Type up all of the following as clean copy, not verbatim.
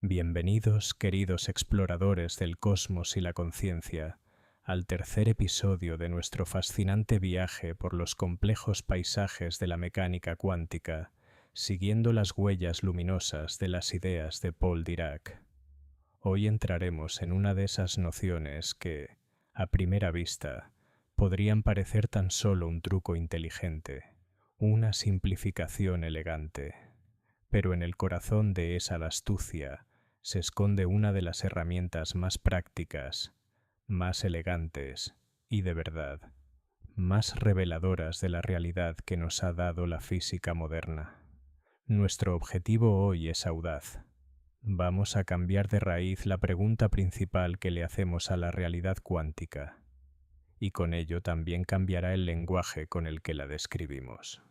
Bienvenidos, queridos exploradores del cosmos y la conciencia, al tercer episodio de nuestro fascinante viaje por los complejos paisajes de la mecánica cuántica, siguiendo las huellas luminosas de las ideas de Paul Dirac. Hoy entraremos en una de esas nociones que, a primera vista, podrían parecer tan solo un truco inteligente, una simplificación elegante. Pero en el corazón de esa astucia se esconde una de las herramientas más prácticas, más elegantes y, de verdad, más reveladoras de la realidad que nos ha dado la física moderna. Nuestro objetivo hoy es audaz. Vamos a cambiar de raíz la pregunta principal que le hacemos a la realidad cuántica, y con ello también cambiará el lenguaje con el que la describimos.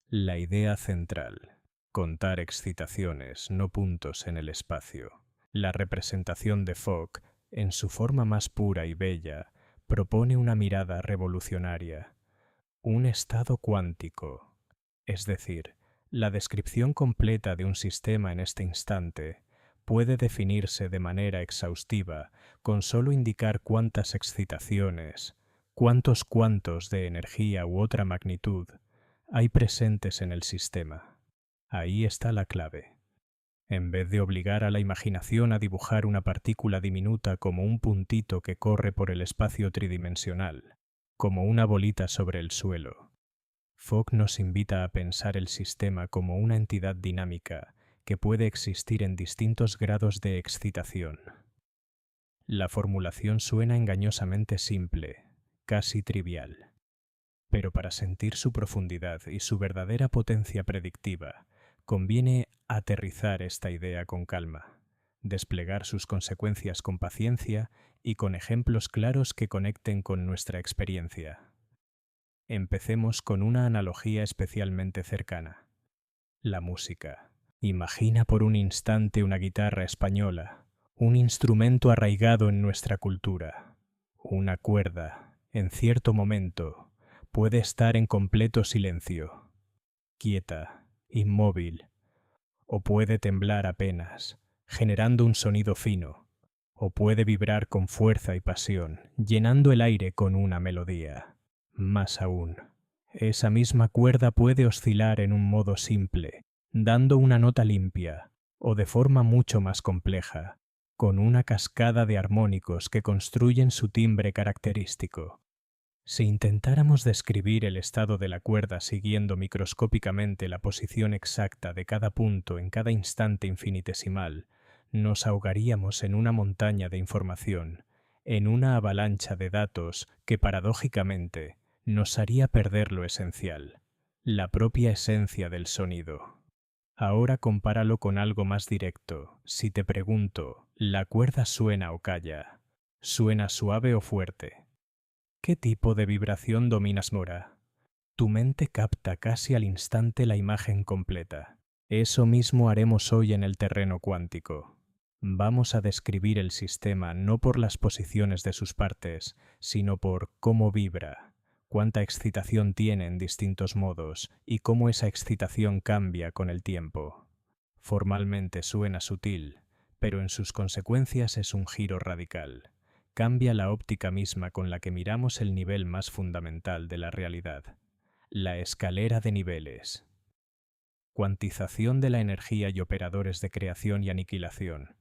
La idea central: contar excitaciones, no puntos en el espacio. La representación de Fock, en su forma más pura y bella, propone una mirada revolucionaria, un estado cuántico, es decir, la descripción completa de un sistema en este instante puede definirse de manera exhaustiva con solo indicar cuántas excitaciones, cuántos cuantos de energía u otra magnitud hay presentes en el sistema. Ahí está la clave. En vez de obligar a la imaginación a dibujar una partícula diminuta como un puntito que corre por el espacio tridimensional, como una bolita sobre el suelo, Fock nos invita a pensar el sistema como una entidad dinámica que puede existir en distintos grados de excitación. La formulación suena engañosamente simple, casi trivial. Pero para sentir su profundidad y su verdadera potencia predictiva, conviene aterrizar esta idea con calma, desplegar sus consecuencias con paciencia y con ejemplos claros que conecten con nuestra experiencia. Empecemos con una analogía especialmente cercana: la música. Imagina por un instante una guitarra española, un instrumento arraigado en nuestra cultura. Una cuerda, en cierto momento, puede estar en completo silencio, quieta, inmóvil, o puede temblar apenas, generando un sonido fino, o puede vibrar con fuerza y pasión, llenando el aire con una melodía. Más aún, esa misma cuerda puede oscilar en un modo simple, dando una nota limpia, o de forma mucho más compleja, con una cascada de armónicos que construyen su timbre característico. Si intentáramos describir el estado de la cuerda siguiendo microscópicamente la posición exacta de cada punto en cada instante infinitesimal, nos ahogaríamos en una montaña de información, en una avalancha de datos que, paradójicamente, nos haría perder lo esencial, la propia esencia del sonido. Ahora compáralo con algo más directo. Si te pregunto, ¿la cuerda suena o calla? ¿Suena suave o fuerte? ¿Qué tipo de vibración dominas ahora? Tu mente capta casi al instante la imagen completa. Eso mismo haremos hoy en el terreno cuántico. Vamos a describir el sistema no por las posiciones de sus partes, sino por cómo vibra, cuánta excitación tiene en distintos modos y cómo esa excitación cambia con el tiempo. Formalmente suena sutil, pero en sus consecuencias es un giro radical. Cambia la óptica misma con la que miramos el nivel más fundamental de la realidad, la escalera de niveles. Cuantización de la energía y operadores de creación y aniquilación.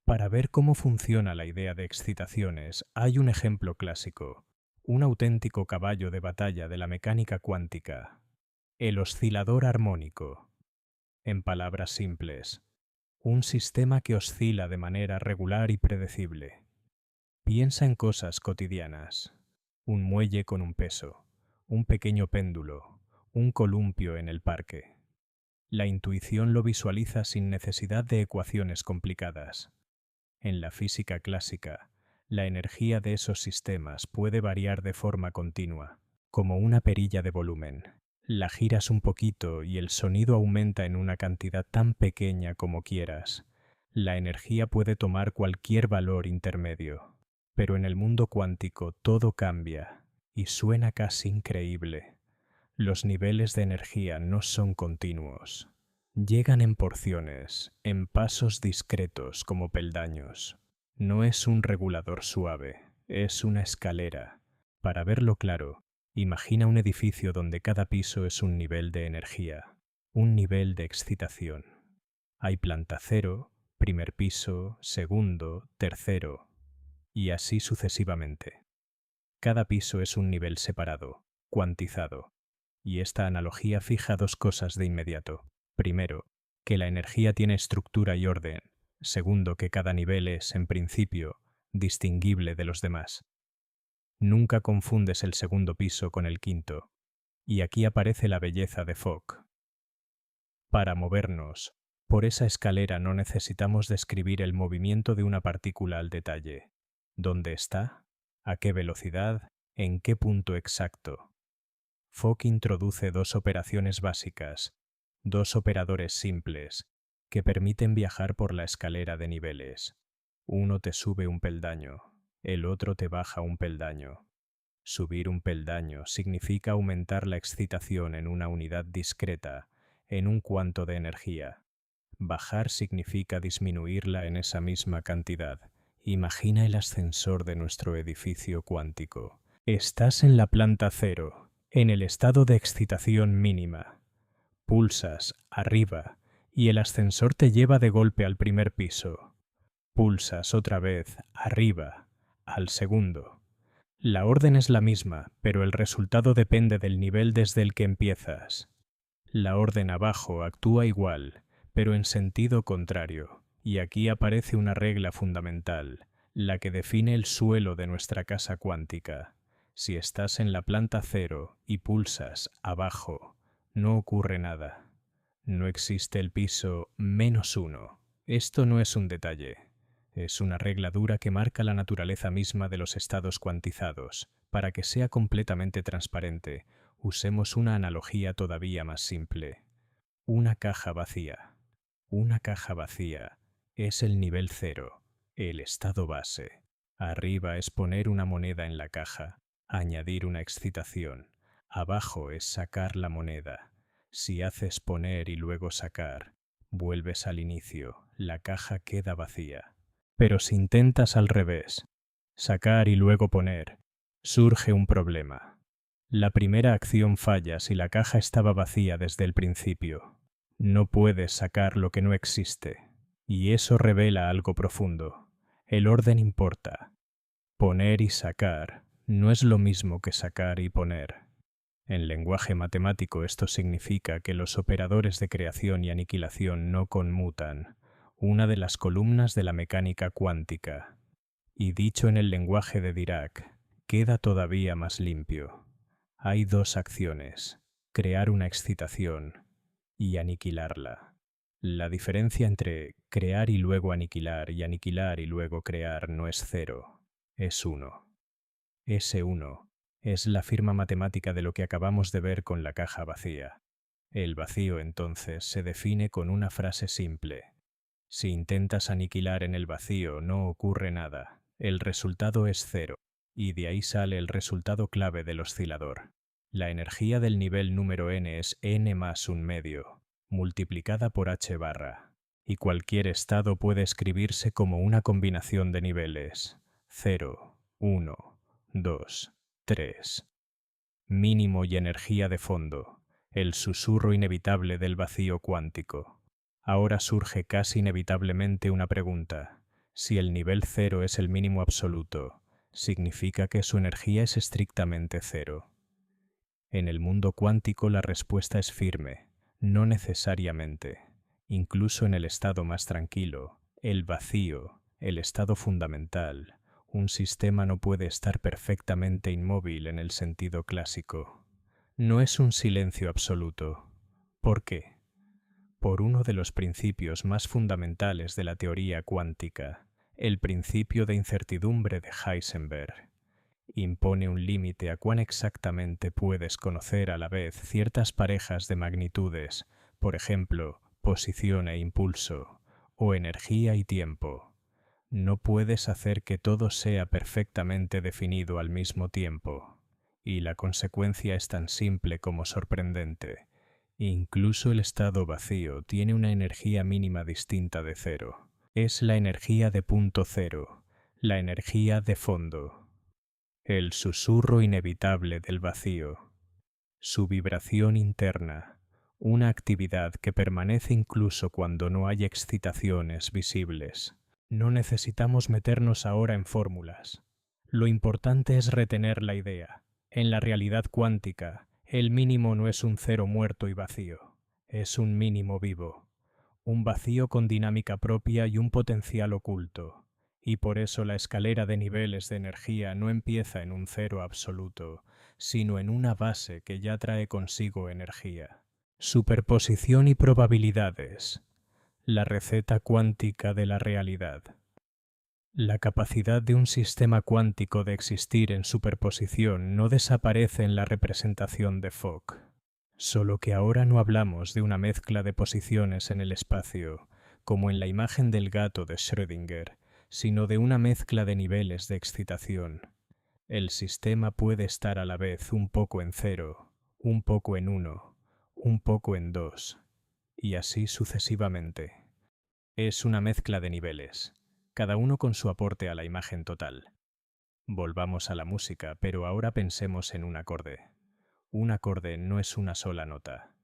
Para ver cómo funciona la idea de excitaciones, hay un ejemplo clásico, un auténtico caballo de batalla de la mecánica cuántica: el oscilador armónico. En palabras simples, un sistema que oscila de manera regular y predecible. Piensa en cosas cotidianas: un muelle con un peso, un pequeño péndulo, un columpio en el parque. La intuición lo visualiza sin necesidad de ecuaciones complicadas. En la física clásica, la energía de esos sistemas puede variar de forma continua, como una perilla de volumen. La giras un poquito y el sonido aumenta en una cantidad tan pequeña como quieras. La energía puede tomar cualquier valor intermedio. Pero en el mundo cuántico todo cambia y suena casi increíble. Los niveles de energía no son continuos. Llegan en porciones, en pasos discretos como peldaños. No es un regulador suave, es una escalera. Para verlo claro, imagina un edificio donde cada piso es un nivel de energía, un nivel de excitación. Hay planta cero, primer piso, segundo, tercero, y así sucesivamente. Cada piso es un nivel separado, cuantizado, y esta analogía fija dos cosas de inmediato. Primero, que la energía tiene estructura y orden. Segundo, que cada nivel es, en principio, distinguible de los demás. Nunca confundes el segundo piso con el quinto. Y aquí aparece la belleza de Fock. Para movernos por esa escalera no necesitamos describir el movimiento de una partícula al detalle. ¿Dónde está? ¿A qué velocidad? ¿En qué punto exacto? Fock introduce dos operaciones básicas, dos operadores simples, que permiten viajar por la escalera de niveles. Uno te sube un peldaño, el otro te baja un peldaño. Subir un peldaño significa aumentar la excitación en una unidad discreta, en un cuanto de energía. Bajar significa disminuirla en esa misma cantidad. Imagina el ascensor de nuestro edificio cuántico. Estás en la planta cero, en el estado de excitación mínima. Pulsas arriba y el ascensor te lleva de golpe al primer piso. Pulsas otra vez arriba, al segundo. La orden es la misma, pero el resultado depende del nivel desde el que empiezas. La orden abajo actúa igual, pero en sentido contrario, y aquí aparece una regla fundamental, la que define el suelo de nuestra casa cuántica. Si estás en la planta cero y pulsas abajo, no ocurre nada. No existe el piso -1. Esto no es un detalle. Es una regla dura que marca la naturaleza misma de los estados cuantizados. Para que sea completamente transparente, usemos una analogía todavía más simple. Una caja vacía. Una caja vacía es el nivel cero, el estado base. Arriba es poner una moneda en la caja, añadir una excitación. Abajo es sacar la moneda. Si haces poner y luego sacar, vuelves al inicio, la caja queda vacía. Pero si intentas al revés, sacar y luego poner, surge un problema. La primera acción falla si la caja estaba vacía desde el principio. No puedes sacar lo que no existe, y eso revela algo profundo. El orden importa. Poner y sacar no es lo mismo que sacar y poner. En lenguaje matemático esto significa que los operadores de creación y aniquilación no conmutan, una de las columnas de la mecánica cuántica. Y dicho en el lenguaje de Dirac, queda todavía más limpio. Hay dos acciones, crear una excitación y aniquilarla. La diferencia entre crear y luego aniquilar y luego crear no es cero, es 1. Ese 1 es la firma matemática de lo que acabamos de ver con la caja vacía. El vacío, entonces, se define con una frase simple. Si intentas aniquilar en el vacío, no ocurre nada. El resultado es cero, y de ahí sale el resultado clave del oscilador. La energía del nivel número n es n más un medio, multiplicada por h barra, y cualquier estado puede escribirse como una combinación de niveles. 0, 1, 2, 3. Mínimo y energía de fondo, el susurro inevitable del vacío cuántico. Ahora surge casi inevitablemente una pregunta. Si el nivel cero es el mínimo absoluto, ¿significa que su energía es estrictamente cero? En el mundo cuántico la respuesta es firme, no necesariamente. Incluso en el estado más tranquilo, el vacío, el estado fundamental, un sistema no puede estar perfectamente inmóvil en el sentido clásico. No es un silencio absoluto. ¿Por qué? Por uno de los principios más fundamentales de la teoría cuántica, el principio de incertidumbre de Heisenberg. Impone un límite a cuán exactamente puedes conocer a la vez ciertas parejas de magnitudes, por ejemplo, posición e impulso, o energía y tiempo. No puedes hacer que todo sea perfectamente definido al mismo tiempo, y la consecuencia es tan simple como sorprendente. Incluso el estado vacío tiene una energía mínima distinta de cero. Es la energía de punto cero, la energía de fondo, el susurro inevitable del vacío, su vibración interna, una actividad que permanece incluso cuando no hay excitaciones visibles. No necesitamos meternos ahora en fórmulas. Lo importante es retener la idea. En la realidad cuántica, el mínimo no es un cero muerto y vacío, es un mínimo vivo, un vacío con dinámica propia y un potencial oculto. Y por eso la escalera de niveles de energía no empieza en un cero absoluto, sino en una base que ya trae consigo energía. Superposición y probabilidades. La receta cuántica de la realidad. La capacidad de un sistema cuántico de existir en superposición no desaparece en la representación de Fock. Solo que ahora no hablamos de una mezcla de posiciones en el espacio, como en la imagen del gato de Schrödinger, sino de una mezcla de niveles de excitación. El sistema puede estar a la vez un poco en cero, un poco en uno, un poco en dos, y así sucesivamente. Es una mezcla de niveles, cada uno con su aporte a la imagen total. Volvamos a la música, pero ahora pensemos en un acorde. Un acorde no es una sola nota.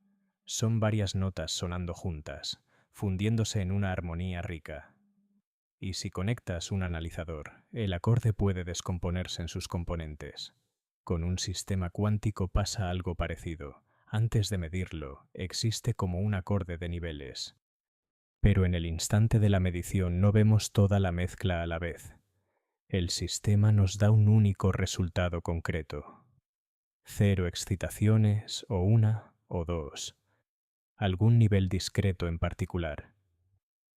Son varias notas sonando juntas, fundiéndose en una armonía rica. Y si conectas un analizador, el acorde puede descomponerse en sus componentes. Con un sistema cuántico pasa algo parecido. Antes de medirlo, existe como un acorde de niveles. Pero en el instante de la medición no vemos toda la mezcla a la vez. El sistema nos da un único resultado concreto. 0 excitaciones, o 1, o 2. Algún nivel discreto en particular.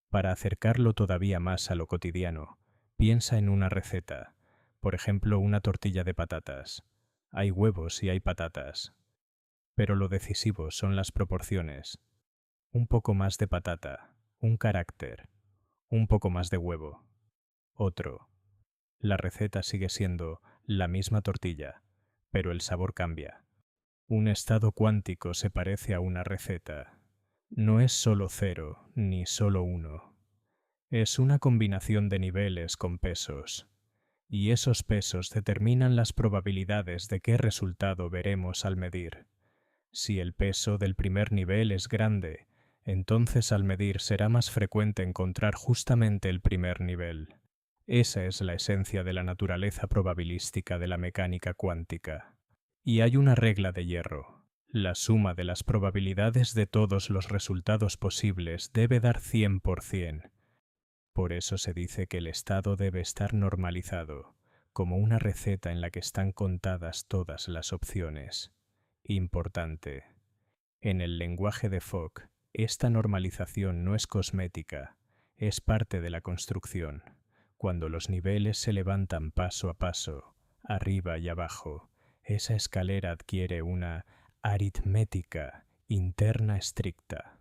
Para acercarlo todavía más a lo cotidiano, piensa en una receta, por ejemplo una tortilla de patatas. Hay huevos y hay patatas. Pero lo decisivo son las proporciones. Un poco más de patata, un carácter, un poco más de huevo, otro. La receta sigue siendo la misma tortilla, pero el sabor cambia. Un estado cuántico se parece a una receta. No es solo 0 ni solo 1. Es una combinación de niveles con pesos. Y esos pesos determinan las probabilidades de qué resultado veremos al medir. Si el peso del primer nivel es grande, entonces al medir será más frecuente encontrar justamente el primer nivel. Esa es la esencia de la naturaleza probabilística de la mecánica cuántica. Y hay una regla de hierro. La suma de las probabilidades de todos los resultados posibles debe dar 100%. Por eso se dice que el estado debe estar normalizado, como una receta en la que están contadas todas las opciones. Importante. En el lenguaje de Fock, esta normalización no es cosmética, es parte de la construcción. Cuando los niveles se levantan paso a paso, arriba y abajo, esa escalera adquiere una aritmética interna estricta.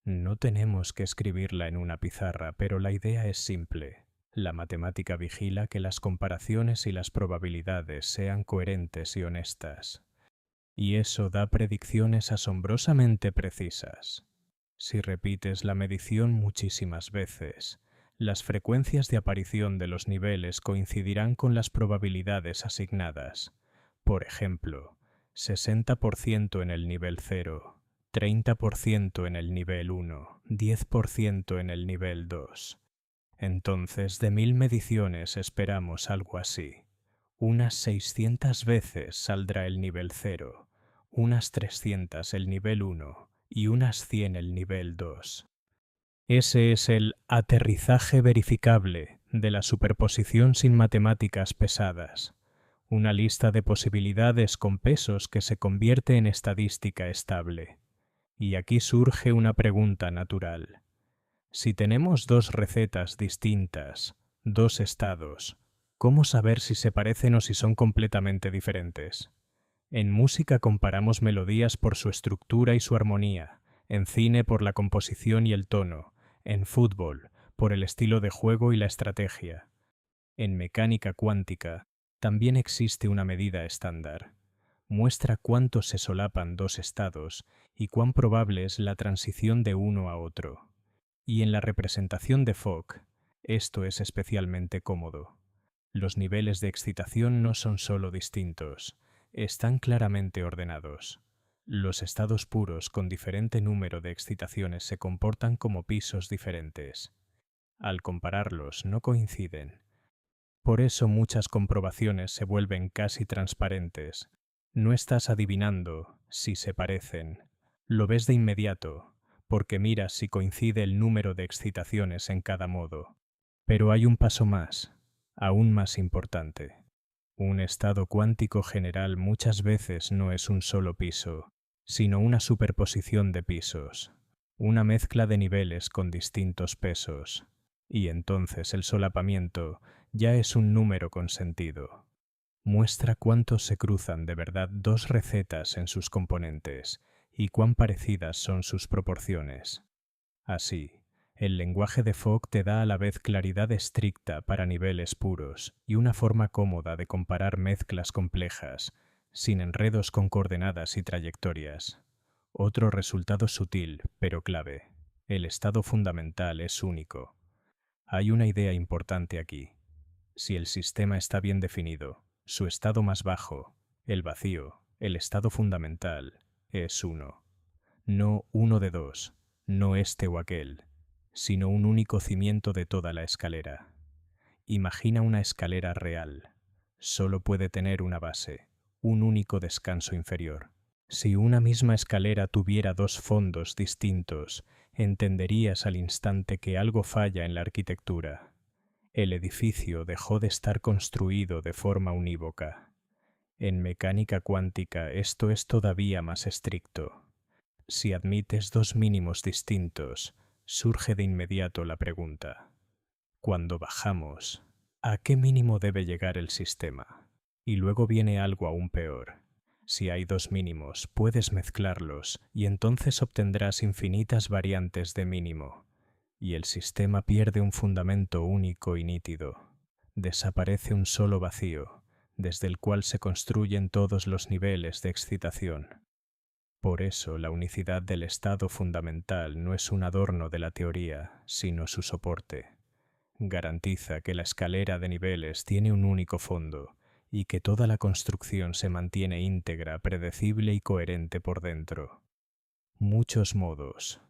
No tenemos que escribirla en una pizarra, pero la idea es simple. La matemática vigila que las comparaciones y las probabilidades sean coherentes y honestas. Y eso da predicciones asombrosamente precisas. Si repites la medición muchísimas veces, las frecuencias de aparición de los niveles coincidirán con las probabilidades asignadas. Por ejemplo, 60% en el nivel 0, 30% en el nivel 1, 10% en el nivel 2. Entonces, de 1000 mediciones esperamos algo así. Unas 600 veces saldrá el nivel 0, unas 300 el nivel 1 y unas 100 el nivel 2. Ese es el aterrizaje verificable de la superposición sin matemáticas pesadas, una lista de posibilidades con pesos que se convierte en estadística estable. Y aquí surge una pregunta natural. Si tenemos dos recetas distintas, dos estados, ¿cómo saber si se parecen o si son completamente diferentes? En música comparamos melodías por su estructura y su armonía, en cine por la composición y el tono, en fútbol por el estilo de juego y la estrategia. En mecánica cuántica también existe una medida estándar. Muestra cuánto se solapan dos estados y cuán probable es la transición de uno a otro. Y en la representación de Fock, esto es especialmente cómodo. Los niveles de excitación no son solo distintos, están claramente ordenados. Los estados puros con diferente número de excitaciones se comportan como pisos diferentes. Al compararlos, no coinciden. Por eso muchas comprobaciones se vuelven casi transparentes. No estás adivinando si se parecen. Lo ves de inmediato, porque miras si coincide el número de excitaciones en cada modo. Pero hay un paso más, aún más importante. Un estado cuántico general muchas veces no es un solo piso, sino una superposición de pisos, una mezcla de niveles con distintos pesos, y entonces el solapamiento ya es un número con sentido. Muestra cuánto se cruzan de verdad dos recetas en sus componentes y cuán parecidas son sus proporciones. Así, el lenguaje de Fock te da a la vez claridad estricta para niveles puros y una forma cómoda de comparar mezclas complejas, sin enredos con coordenadas y trayectorias. Otro resultado sutil, pero clave. El estado fundamental es único. Hay una idea importante aquí. Si el sistema está bien definido, su estado más bajo, el vacío, el estado fundamental, es uno. No uno de dos, no este o aquel, sino un único cimiento de toda la escalera. Imagina una escalera real. Solo puede tener una base, un único descanso inferior. Si una misma escalera tuviera dos fondos distintos, entenderías al instante que algo falla en la arquitectura. El edificio dejó de estar construido de forma unívoca. En mecánica cuántica esto es todavía más estricto. Si admites dos mínimos distintos, surge de inmediato la pregunta: cuando bajamos, ¿a qué mínimo debe llegar el sistema? Y luego viene algo aún peor. Si hay dos mínimos, puedes mezclarlos y entonces obtendrás infinitas variantes de mínimo. Y el sistema pierde un fundamento único y nítido. Desaparece un solo vacío, desde el cual se construyen todos los niveles de excitación. Por eso la unicidad del estado fundamental no es un adorno de la teoría, sino su soporte. Garantiza que la escalera de niveles tiene un único fondo y que toda la construcción se mantiene íntegra, predecible y coherente por dentro. Muchos modos.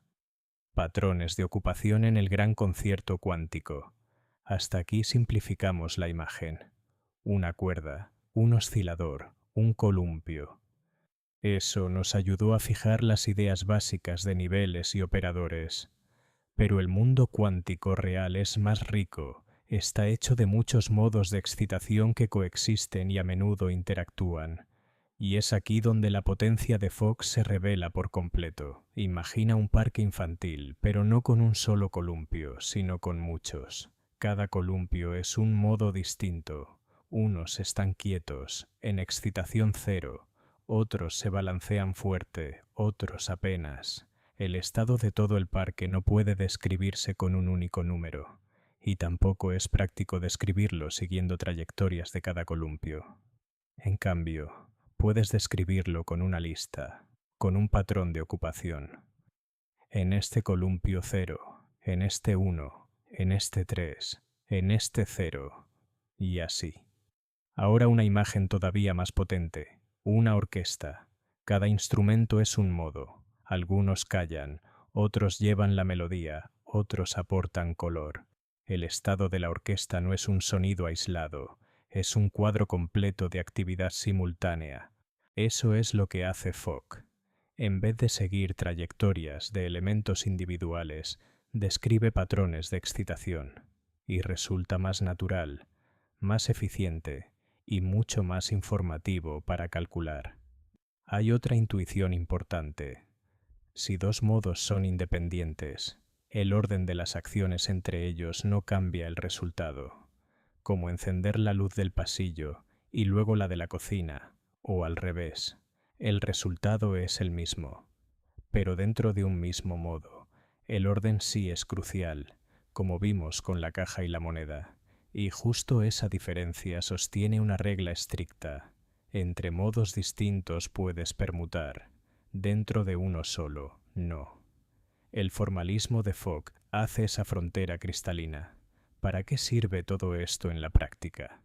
Patrones de ocupación en el gran concierto cuántico. Hasta aquí simplificamos la imagen. Una cuerda, un oscilador, un columpio. Eso nos ayudó a fijar las ideas básicas de niveles y operadores. Pero el mundo cuántico real es más rico, está hecho de muchos modos de excitación que coexisten y a menudo interactúan. Y es aquí donde la potencia de Fock se revela por completo. Imagina un parque infantil, pero no con un solo columpio, sino con muchos. Cada columpio es un modo distinto. Unos están quietos, en excitación cero. Otros se balancean fuerte, otros apenas. El estado de todo el parque no puede describirse con un único número, y tampoco es práctico describirlo siguiendo trayectorias de cada columpio. En cambio, puedes describirlo con una lista, con un patrón de ocupación. En este columpio 0, en este 1, en este 3, en este 0, y así. Ahora una imagen todavía más potente, una orquesta. Cada instrumento es un modo. Algunos callan, otros llevan la melodía, otros aportan color. El estado de la orquesta no es un sonido aislado, es un cuadro completo de actividad simultánea. Eso es lo que hace Fock. En vez de seguir trayectorias de elementos individuales, describe patrones de excitación, y resulta más natural, más eficiente y mucho más informativo para calcular. Hay otra intuición importante. Si dos modos son independientes, el orden de las acciones entre ellos no cambia el resultado, como encender la luz del pasillo y luego la de la cocina, o al revés. El resultado es el mismo, pero dentro de un mismo modo. El orden sí es crucial, como vimos con la caja y la moneda, y justo esa diferencia sostiene una regla estricta. Entre modos distintos puedes permutar, dentro de uno solo, no. El formalismo de Fogg hace esa frontera cristalina. ¿Para qué sirve todo esto en la práctica?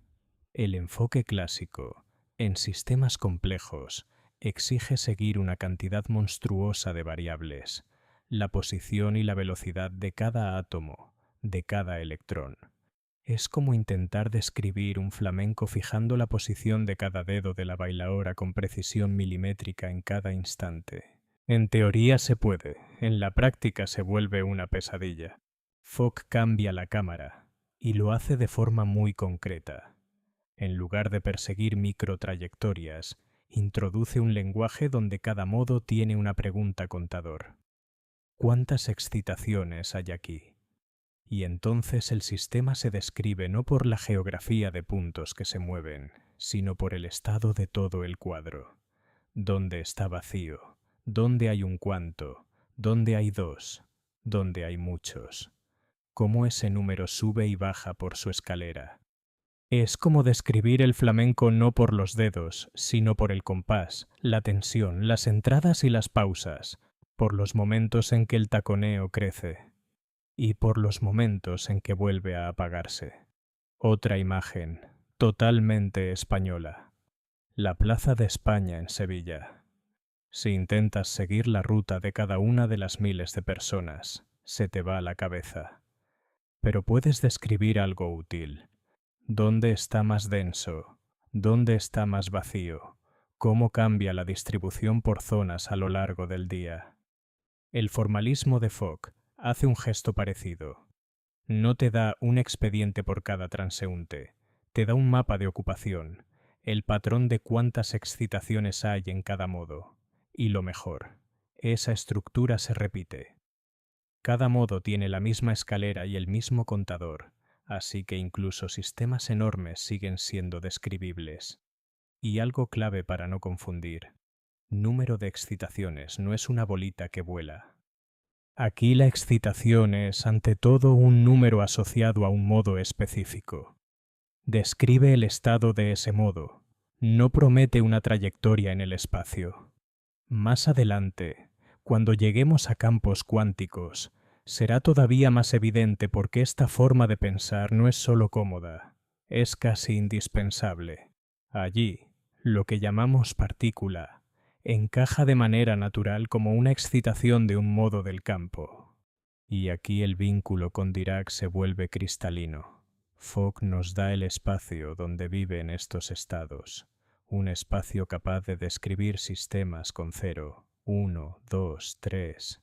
El enfoque clásico, en sistemas complejos, exige seguir una cantidad monstruosa de variables, la posición y la velocidad de cada átomo, de cada electrón. Es como intentar describir un flamenco fijando la posición de cada dedo de la bailaora con precisión milimétrica en cada instante. En teoría se puede, en la práctica se vuelve una pesadilla. Fogg cambia la cámara, y lo hace de forma muy concreta. En lugar de perseguir microtrayectorias, introduce un lenguaje donde cada modo tiene una pregunta contador. ¿Cuántas excitaciones hay aquí? Y entonces el sistema se describe no por la geografía de puntos que se mueven, sino por el estado de todo el cuadro. ¿Dónde está vacío? ¿Dónde hay un cuanto? ¿Dónde hay dos? ¿Dónde hay muchos? ¿Cómo ese número sube y baja por su escalera? Es como describir el flamenco no por los dedos, sino por el compás, la tensión, las entradas y las pausas, por los momentos en que el taconeo crece y por los momentos en que vuelve a apagarse. Otra imagen, totalmente española. La Plaza de España en Sevilla. Si intentas seguir la ruta de cada una de las miles de personas, se te va la cabeza. Pero puedes describir algo útil. ¿Dónde está más denso? ¿Dónde está más vacío? ¿Cómo cambia la distribución por zonas a lo largo del día? El formalismo de Fogg hace un gesto parecido. No te da un expediente por cada transeúnte, te da un mapa de ocupación, el patrón de cuántas excitaciones hay en cada modo. Y lo mejor, esa estructura se repite. Cada modo tiene la misma escalera y el mismo contador, así que incluso sistemas enormes siguen siendo describibles. Y algo clave para no confundir. Número de excitaciones no es una bolita que vuela. Aquí la excitación es, ante todo, un número asociado a un modo específico. Describe el estado de ese modo. No promete una trayectoria en el espacio. Más adelante, cuando lleguemos a campos cuánticos, será todavía más evidente por qué esta forma de pensar no es solo cómoda, es casi indispensable. Allí, lo que llamamos partícula encaja de manera natural como una excitación de un modo del campo. Y aquí el vínculo con Dirac se vuelve cristalino. Fogg nos da el espacio donde viven estos estados, un espacio capaz de describir sistemas con 0, 1, 2, 3,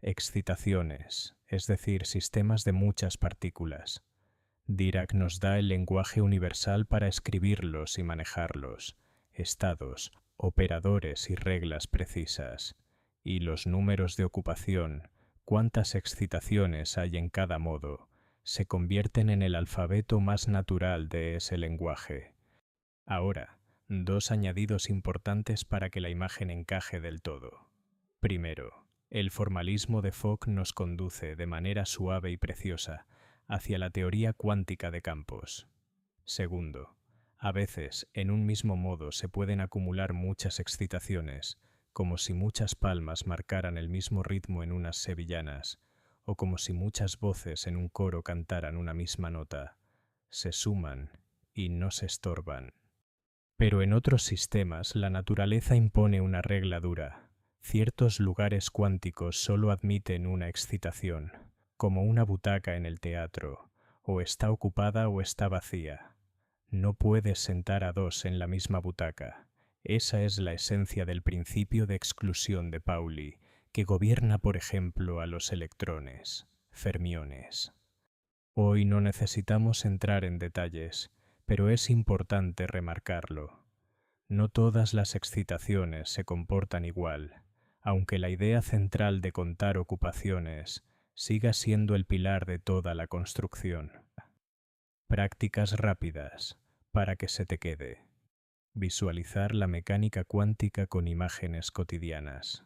excitaciones, es decir, sistemas de muchas partículas. Dirac nos da el lenguaje universal para escribirlos y manejarlos, estados, operadores y reglas precisas, y los números de ocupación, cuántas excitaciones hay en cada modo, se convierten en el alfabeto más natural de ese lenguaje. Ahora, dos añadidos importantes para que la imagen encaje del todo. Primero, el formalismo de Fogg nos conduce de manera suave y preciosa hacia la teoría cuántica de campos. Segundo, a veces en un mismo modo se pueden acumular muchas excitaciones, como si muchas palmas marcaran el mismo ritmo en unas sevillanas, o como si muchas voces en un coro cantaran una misma nota. Se suman y no se estorban. Pero en otros sistemas la naturaleza impone una regla dura. Ciertos lugares cuánticos solo admiten una excitación, como una butaca en el teatro, o está ocupada o está vacía. No puedes sentar a dos en la misma butaca. Esa es la esencia del principio de exclusión de Pauli, que gobierna, por ejemplo, a los electrones, fermiones. Hoy no necesitamos entrar en detalles, pero es importante remarcarlo. No todas las excitaciones se comportan igual, aunque la idea central de contar ocupaciones siga siendo el pilar de toda la construcción. Prácticas rápidas, para que se te quede. Visualizar la mecánica cuántica con imágenes cotidianas.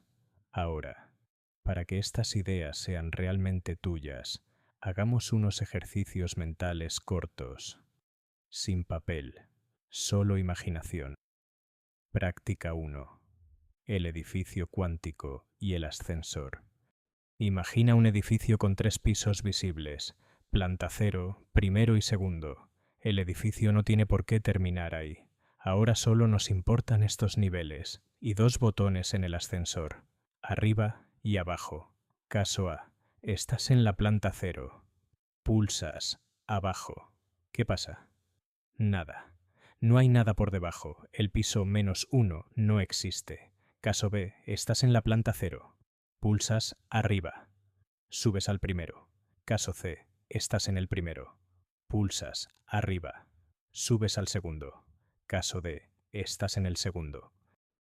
Ahora, para que estas ideas sean realmente tuyas, hagamos unos ejercicios mentales cortos, sin papel, solo imaginación. Práctica 1. El edificio cuántico y el ascensor. Imagina un edificio con 3 pisos visibles, planta 0, primero y segundo. El edificio no tiene por qué terminar ahí. Ahora solo nos importan estos niveles y 2 botones en el ascensor, arriba y abajo. Caso A. Estás en la planta 0. Pulsas abajo. ¿Qué pasa? Nada. No hay nada por debajo. El piso -1 no existe. Caso B. Estás en la planta 0. Pulsas arriba. Subes al primero. Caso C. Estás en el primero. Pulsas arriba. Subes al segundo. Caso D. Estás en el segundo.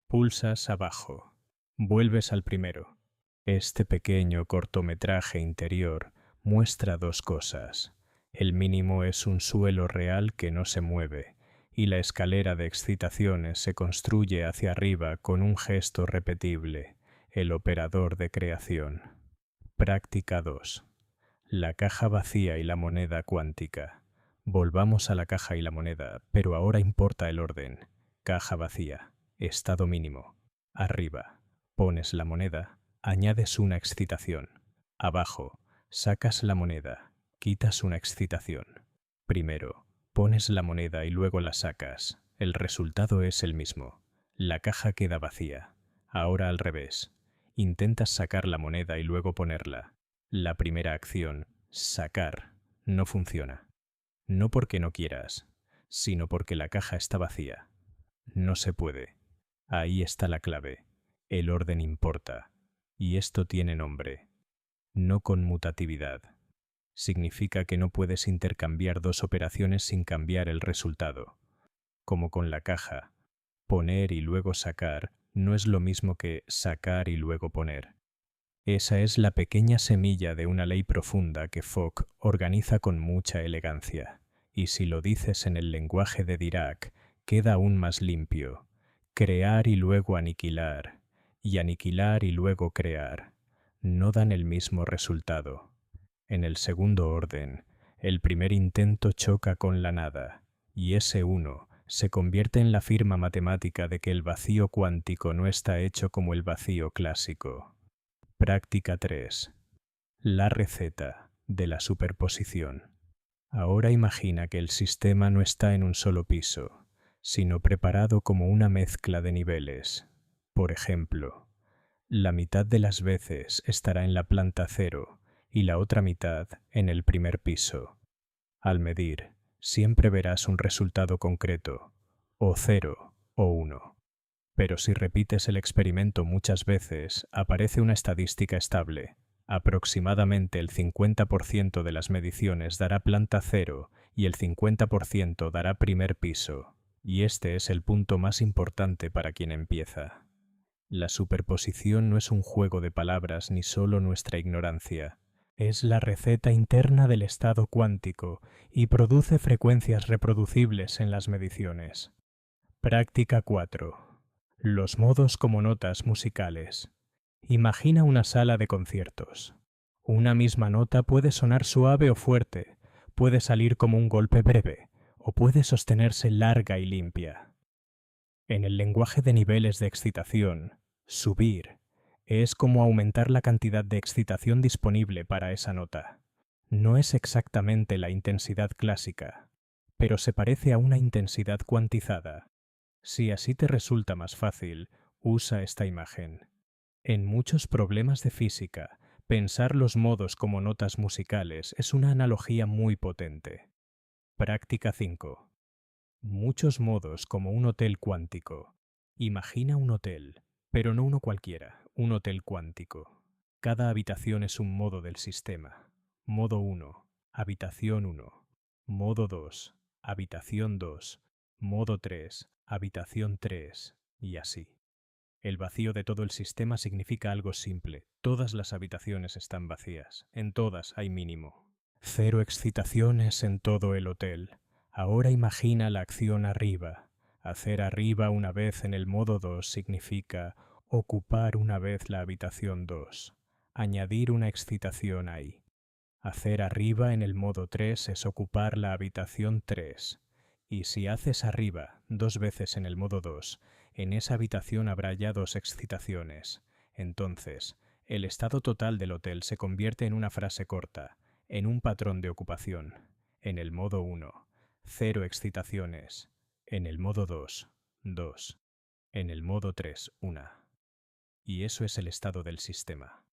Pulsas abajo. Vuelves al primero. Este pequeño cortometraje interior muestra 2 cosas. El mínimo es un suelo real que no se mueve, y la escalera de excitaciones se construye hacia arriba con un gesto repetible, el operador de creación. Práctica 2. La caja vacía y la moneda cuántica. Volvamos a la caja y la moneda, pero ahora importa el orden. Caja vacía, estado mínimo. Arriba, pones la moneda, añades una excitación. Abajo, sacas la moneda, quitas una excitación. Primero, pones la moneda y luego la sacas. El resultado es el mismo. La caja queda vacía. Ahora al revés. Intentas sacar la moneda y luego ponerla. La primera acción, sacar, no funciona. No porque no quieras, sino porque la caja está vacía. No se puede. Ahí está la clave. El orden importa. Y esto tiene nombre. No conmutatividad. Significa que no puedes intercambiar 2 operaciones sin cambiar el resultado. Como con la caja, poner y luego sacar no es lo mismo que sacar y luego poner. Esa es la pequeña semilla de una ley profunda que Fogg organiza con mucha elegancia. Y si lo dices en el lenguaje de Dirac, queda aún más limpio. Crear y luego aniquilar, y aniquilar y luego crear, no dan el mismo resultado. En el segundo orden, el primer intento choca con la nada, y ese uno se convierte en la firma matemática de que el vacío cuántico no está hecho como el vacío clásico. Práctica 3. La receta de la superposición. Ahora imagina que el sistema no está en un solo piso, sino preparado como una mezcla de niveles. Por ejemplo, la mitad de las veces estará en la planta 0 y la otra mitad en el primer piso. Al medir, siempre verás un resultado concreto, o 0 o 1. Pero si repites el experimento muchas veces, aparece una estadística estable. Aproximadamente el 50% de las mediciones dará planta 0 y el 50% dará primer piso. Y este es el punto más importante para quien empieza. La superposición no es un juego de palabras ni solo nuestra ignorancia. Es la receta interna del estado cuántico y produce frecuencias reproducibles en las mediciones. Práctica 4. Los modos como notas musicales. Imagina una sala de conciertos. Una misma nota puede sonar suave o fuerte, puede salir como un golpe breve, o puede sostenerse larga y limpia. En el lenguaje de niveles de excitación, subir es como aumentar la cantidad de excitación disponible para esa nota. No es exactamente la intensidad clásica, pero se parece a una intensidad cuantizada. Si así te resulta más fácil, usa esta imagen. En muchos problemas de física, pensar los modos como notas musicales es una analogía muy potente. Práctica 5. Muchos modos como un hotel cuántico. Imagina un hotel, pero no uno cualquiera, un hotel cuántico. Cada habitación es un modo del sistema. Modo 1, habitación 1. Modo 2, habitación 2. Modo 3, habitación 3, y así. El vacío de todo el sistema significa algo simple. Todas las habitaciones están vacías. En todas hay mínimo. 0 excitaciones en todo el hotel. Ahora imagina la acción arriba. Hacer arriba una vez en el modo 2 significa ocupar una vez la habitación 2. Añadir una excitación ahí. Hacer arriba en el modo 3 es ocupar la habitación 3. Y si haces arriba 2 veces en el modo 2, En esa habitación habrá ya 2 excitaciones. Entonces, el estado total del hotel se convierte en una frase corta, en un patrón de ocupación. En el modo 1, 0 excitaciones. En el modo 2, 2. En el modo 3, 1. Y eso es el estado del sistema.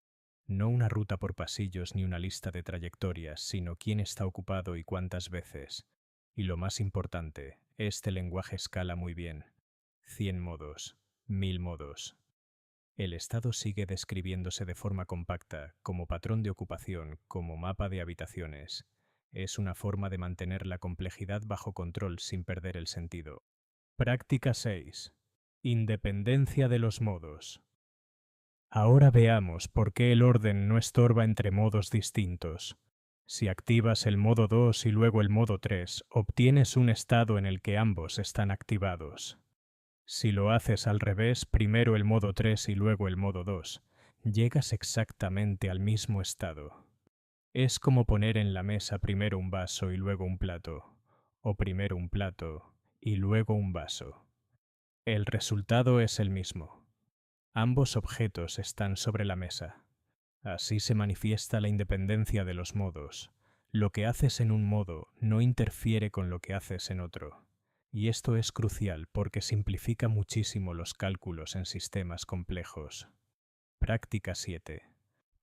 No una ruta por pasillos ni una lista de trayectorias, sino quién está ocupado y cuántas veces. Y lo más importante, este lenguaje escala muy bien. 100 modos, 1000 modos. El estado sigue describiéndose de forma compacta, como patrón de ocupación, como mapa de habitaciones. Es una forma de mantener la complejidad bajo control sin perder el sentido. Práctica 6. Independencia de los modos. Ahora veamos por qué el orden no estorba entre modos distintos. Si activas el modo 2 y luego el modo 3, obtienes un estado en el que ambos están activados. Si lo haces al revés, primero el modo 3 y luego el modo 2, llegas exactamente al mismo estado. Es como poner en la mesa primero un vaso y luego un plato, o primero un plato y luego un vaso. El resultado es el mismo. Ambos objetos están sobre la mesa. Así se manifiesta la independencia de los modos. Lo que haces en un modo no interfiere con lo que haces en otro. Y esto es crucial porque simplifica muchísimo los cálculos en sistemas complejos. Práctica 7.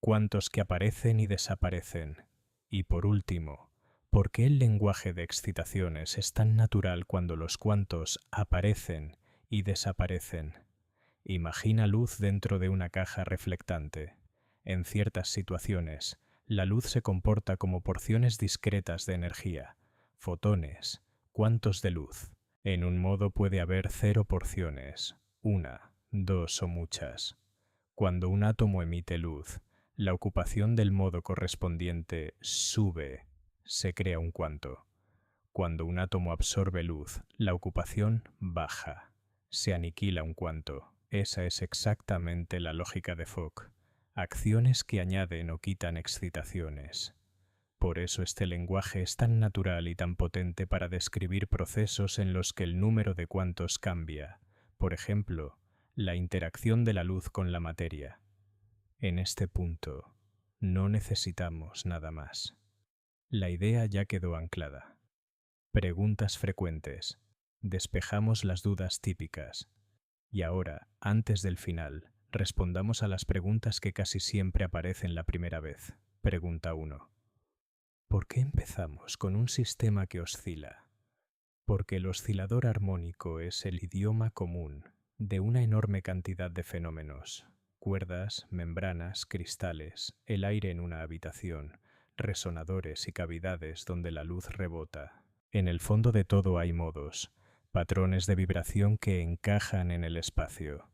Cuantos que aparecen y desaparecen. Y por último, ¿por qué el lenguaje de excitaciones es tan natural cuando los cuantos aparecen y desaparecen? Imagina luz dentro de una caja reflectante. En ciertas situaciones, la luz se comporta como porciones discretas de energía, fotones, cuantos de luz. En un modo puede haber 0 porciones, 1, 2 o muchas. Cuando un átomo emite luz, la ocupación del modo correspondiente sube, se crea un cuanto. Cuando un átomo absorbe luz, la ocupación baja, se aniquila un cuanto. Esa es exactamente la lógica de Fock. Acciones que añaden o quitan excitaciones. Por eso este lenguaje es tan natural y tan potente para describir procesos en los que el número de cuantos cambia. Por ejemplo, la interacción de la luz con la materia. En este punto, no necesitamos nada más. La idea ya quedó anclada. Preguntas frecuentes. Despejamos las dudas típicas. Y ahora, antes del final, respondamos a las preguntas que casi siempre aparecen la primera vez. Pregunta 1. ¿Por qué empezamos con un sistema que oscila? Porque el oscilador armónico es el idioma común de una enorme cantidad de fenómenos. Cuerdas, membranas, cristales, el aire en una habitación, resonadores y cavidades donde la luz rebota. En el fondo de todo hay modos, patrones de vibración que encajan en el espacio.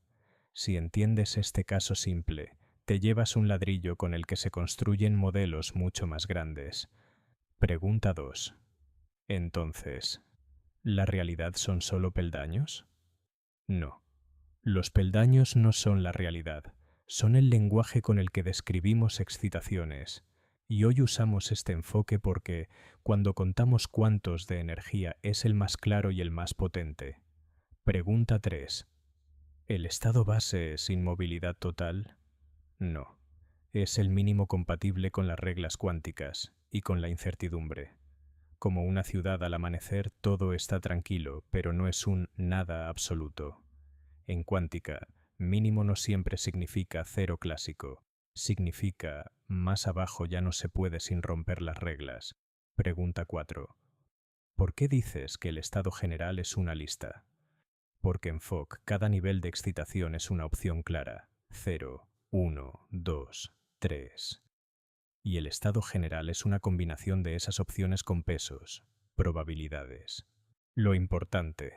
Si entiendes este caso simple, te llevas un ladrillo con el que se construyen modelos mucho más grandes. Pregunta 2. Entonces, ¿la realidad son solo peldaños? No. Los peldaños no son la realidad, son el lenguaje con el que describimos excitaciones. Y hoy usamos este enfoque porque, cuando contamos cuantos de energía, es el más claro y el más potente. Pregunta 3. ¿El estado base es inmovilidad total? No. Es el mínimo compatible con las reglas cuánticas y con la incertidumbre. Como una ciudad al amanecer, todo está tranquilo, pero no es un nada absoluto. En cuántica, mínimo no siempre significa cero clásico. Significa más abajo ya no se puede sin romper las reglas. Pregunta 4. ¿Por qué dices que el estado general es una lista? Porque en Fock cada nivel de excitación es una opción clara. 0, 1, 2, 3. Y el estado general es una combinación de esas opciones con pesos, probabilidades. Lo importante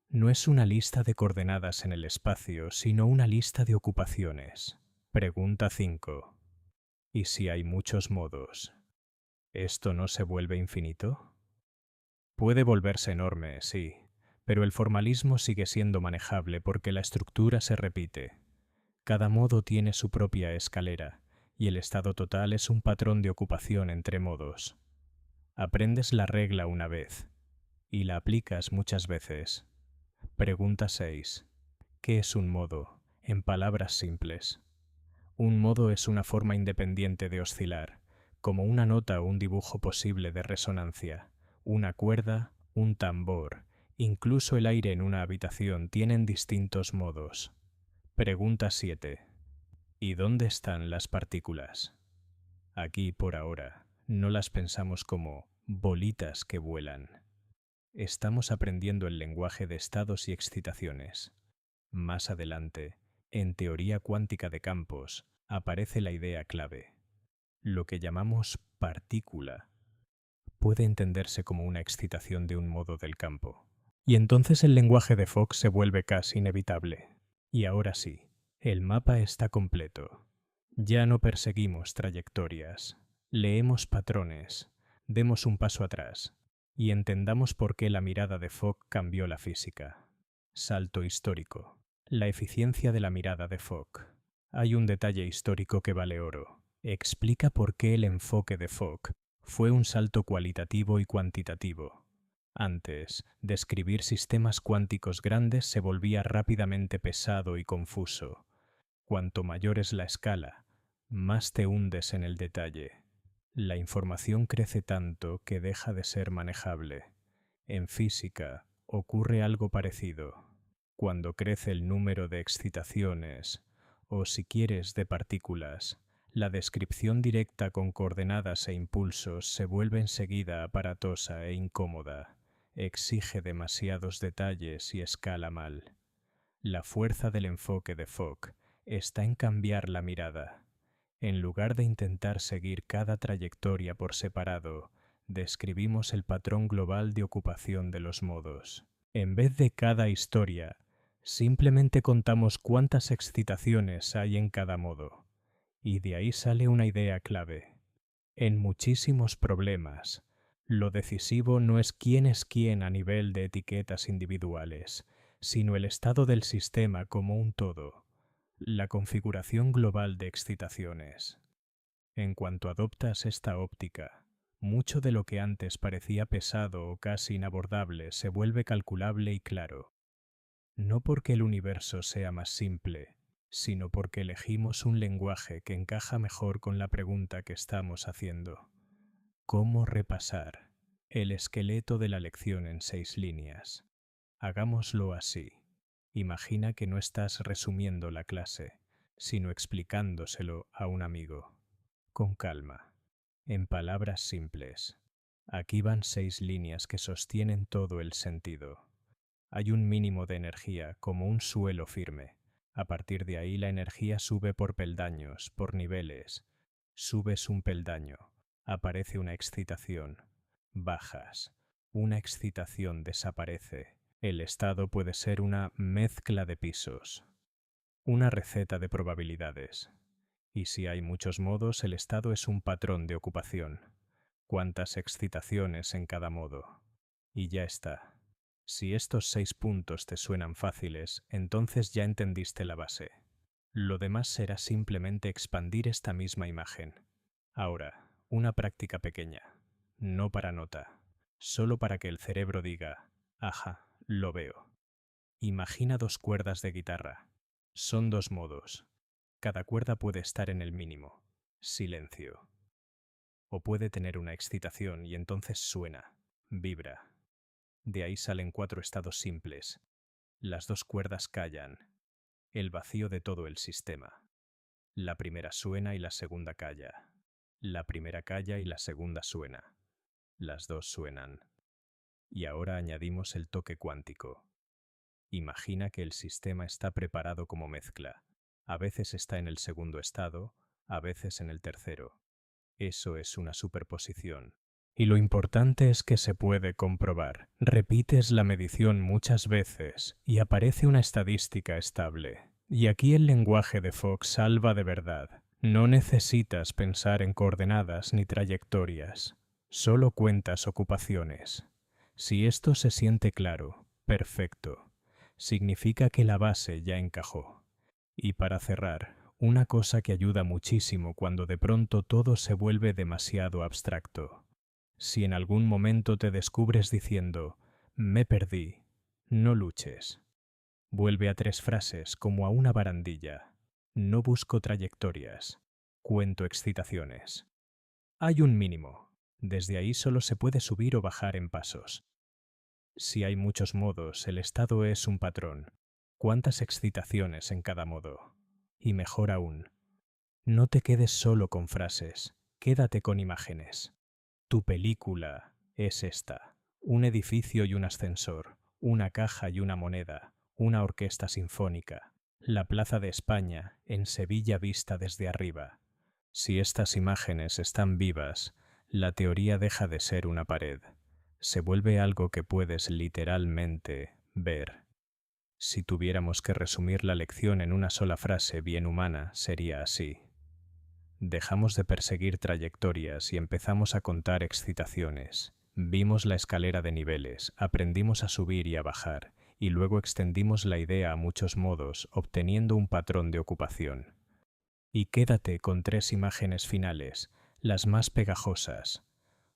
no es una lista de coordenadas en el espacio, sino una lista de ocupaciones. Pregunta 5. ¿Y si hay muchos modos, esto no se vuelve infinito? Puede volverse enorme, sí, pero el formalismo sigue siendo manejable porque la estructura se repite. Cada modo tiene su propia escalera, y el estado total es un patrón de ocupación entre modos. Aprendes la regla una vez, y la aplicas muchas veces. Pregunta 6. ¿Qué es un modo? En palabras simples. Un modo es una forma independiente de oscilar, como una nota o un dibujo posible de resonancia. Una cuerda, un tambor, incluso el aire en una habitación tienen distintos modos. Pregunta 7. ¿Y dónde están las partículas? Aquí, por ahora, no las pensamos como bolitas que vuelan. Estamos aprendiendo el lenguaje de estados y excitaciones. Más adelante, en teoría cuántica de campos, aparece la idea clave. Lo que llamamos partícula puede entenderse como una excitación de un modo del campo. Y entonces el lenguaje de Fock se vuelve casi inevitable. Y ahora sí, el mapa está completo. Ya no perseguimos trayectorias, leemos patrones, demos un paso atrás y entendamos por qué la mirada de Fock cambió la física. Salto histórico. La eficiencia de la mirada de Fock. Hay un detalle histórico que vale oro. Explica por qué el enfoque de Fock fue un salto cualitativo y cuantitativo. Antes, describir sistemas cuánticos grandes se volvía rápidamente pesado y confuso. Cuanto mayor es la escala, más te hundes en el detalle. La información crece tanto que deja de ser manejable. En física ocurre algo parecido. Cuando crece el número de excitaciones, o si quieres de partículas, la descripción directa con coordenadas e impulsos se vuelve enseguida aparatosa e incómoda. Exige demasiados detalles y escala mal. La fuerza del enfoque de Fock está en cambiar la mirada. En lugar de intentar seguir cada trayectoria por separado, describimos el patrón global de ocupación de los modos. En vez de cada historia, simplemente contamos cuántas excitaciones hay en cada modo. Y de ahí sale una idea clave. En muchísimos problemas, lo decisivo no es quién a nivel de etiquetas individuales, sino el estado del sistema como un todo, la configuración global de excitaciones. En cuanto adoptas esta óptica, mucho de lo que antes parecía pesado o casi inabordable se vuelve calculable y claro. No porque el universo sea más simple, sino porque elegimos un lenguaje que encaja mejor con la pregunta que estamos haciendo. ¿Cómo repasar el esqueleto de la lección en 6 líneas? Hagámoslo así. Imagina que no estás resumiendo la clase, sino explicándoselo a un amigo. Con calma, en palabras simples. Aquí van 6 líneas que sostienen todo el sentido. Hay un mínimo de energía, como un suelo firme. A partir de ahí la energía sube por peldaños, por niveles. Subes un peldaño, aparece una excitación. Bajas, una excitación desaparece. El estado puede ser una mezcla de pisos, una receta de probabilidades. Y si hay muchos modos, el estado es un patrón de ocupación. ¿Cuántas excitaciones en cada modo? Y ya está. Si estos 6 puntos te suenan fáciles, entonces ya entendiste la base. Lo demás será simplemente expandir esta misma imagen. Ahora, una práctica pequeña, no para nota, solo para que el cerebro diga, ajá, lo veo. Imagina 2 cuerdas de guitarra. Son 2 modos. Cada cuerda puede estar en el mínimo, silencio. O puede tener una excitación y entonces suena, vibra. De ahí salen 4 estados simples. Las 2 cuerdas callan, el vacío de todo el sistema. La primera suena y la segunda calla. La primera calla y la segunda suena. Las 2 suenan. Y ahora añadimos el toque cuántico. Imagina que el sistema está preparado como mezcla. A veces está en el segundo estado, a veces en el tercero. Eso es una superposición. Y lo importante es que se puede comprobar. Repites la medición muchas veces y aparece una estadística estable. Y aquí el lenguaje de Fock salva de verdad. No necesitas pensar en coordenadas ni trayectorias. Solo cuentas ocupaciones. Si esto se siente claro, perfecto. Significa que la base ya encajó. Y para cerrar, una cosa que ayuda muchísimo cuando de pronto todo se vuelve demasiado abstracto. Si en algún momento te descubres diciendo, me perdí, no luches. Vuelve a 3 frases como a una barandilla. No busco trayectorias. Cuento excitaciones. Hay un mínimo. Desde ahí solo se puede subir o bajar en pasos. Si hay muchos modos, el estado es un patrón. ¿Cuántas excitaciones en cada modo? Y mejor aún, no te quedes solo con frases, quédate con imágenes. Tu película es esta: un edificio y un ascensor, una caja y una moneda, una orquesta sinfónica, la Plaza de España en Sevilla vista desde arriba. Si estas imágenes están vivas, la teoría deja de ser una pared. Se vuelve algo que puedes literalmente ver. Si tuviéramos que resumir la lección en una sola frase bien humana, sería así. Dejamos de perseguir trayectorias y empezamos a contar excitaciones. Vimos la escalera de niveles, aprendimos a subir y a bajar, y luego extendimos la idea a muchos modos, obteniendo un patrón de ocupación. Y quédate con 3 imágenes finales, las más pegajosas.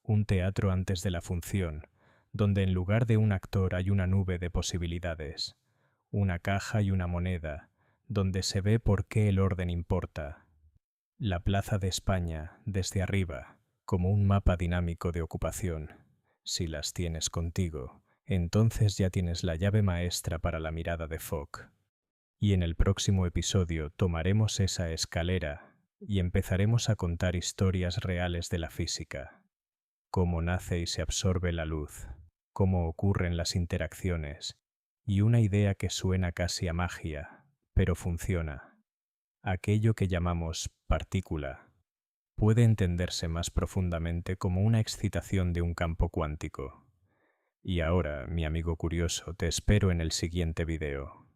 Un teatro antes de la función, donde en lugar de un actor hay una nube de posibilidades. Una caja y una moneda, donde se ve por qué el orden importa. La Plaza de España, desde arriba, como un mapa dinámico de ocupación. Si las tienes contigo, entonces ya tienes la llave maestra para la mirada de Fogg. Y en el próximo episodio tomaremos esa escalera y empezaremos a contar historias reales de la física. Cómo nace y se absorbe la luz, cómo ocurren las interacciones, y una idea que suena casi a magia, pero funciona. Aquello que llamamos partícula puede entenderse más profundamente como una excitación de un campo cuántico. Y ahora, mi amigo curioso, te espero en el siguiente video.